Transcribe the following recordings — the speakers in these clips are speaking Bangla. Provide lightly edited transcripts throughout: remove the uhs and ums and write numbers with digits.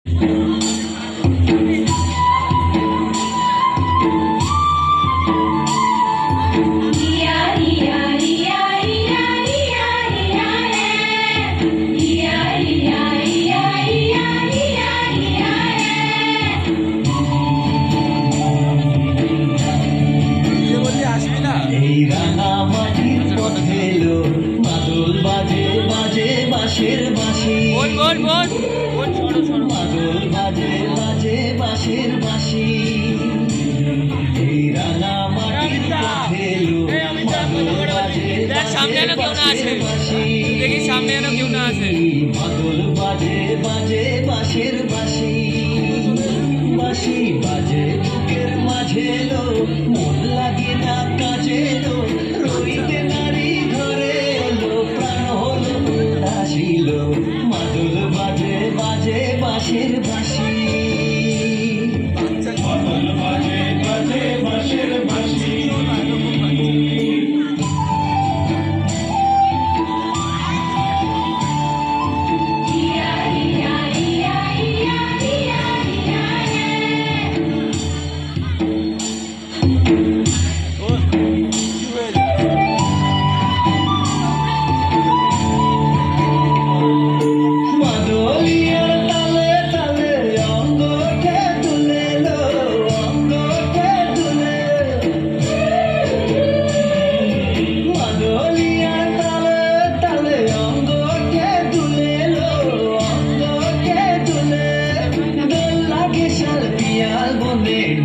এই রাঙা মাটির পথে এলো মাদল বাজে বাজে বাঁশের বাঁশি, মাদল বাজে বাজে বাঁশের বাঁশি। এই রাঙা মাটির পথে এলো মাদল বাজে বাজে মাদল বাজে বাজে বাঁশের বাঁশি, বাঁশি বাজে বুকের মাঝে এলো মন লাগে না কাজে এলো, রইতে নারী ঘরে এলো প্রাণ হলো উদাসীল, মাদল বাজে বাজে বাঁশের বাঁশি, মাদল বাজে বাজে বাঁশের বাঁশি।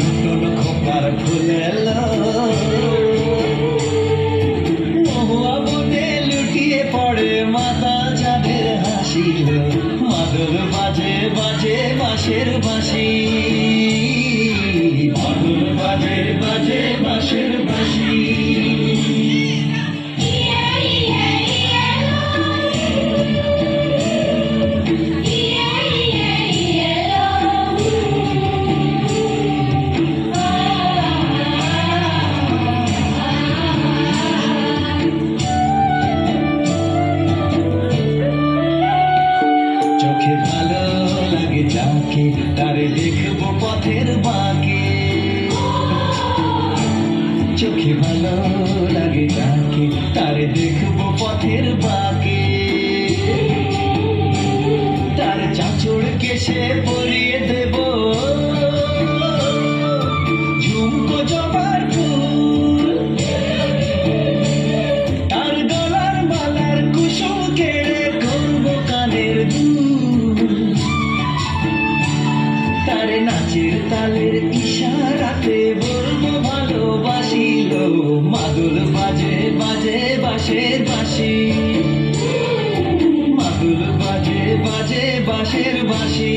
নতুন খোপার ফুলেলো মহুয়া বনে লুটিয়ে পড়ে মাতা যাদের হাসিল, মাদল বাজে বাজে বাঁশের বাঁশি, মাদল বাজে বাজে বাঁশের বাঁশি। চোখে ভালো লাগে যাকে তারে দেখবো পথের বাঁকে, চোখে ভালো লাগে যাকে তারে দেখবো পথের বাঁকে, তার চাঁচড় কেশে পরিয়ে দেব ঝুমকো জবার ফুল, তার গলার মালার কুসুম কেড়ে করবো কানের দুল, তার নাচের তালের ইশারাতে বলবো ভালোবাসিল, মাদল বাজে বাজে বাঁশের বাঁশি, মাদল বাজে বাজে বাঁশের বাঁশি।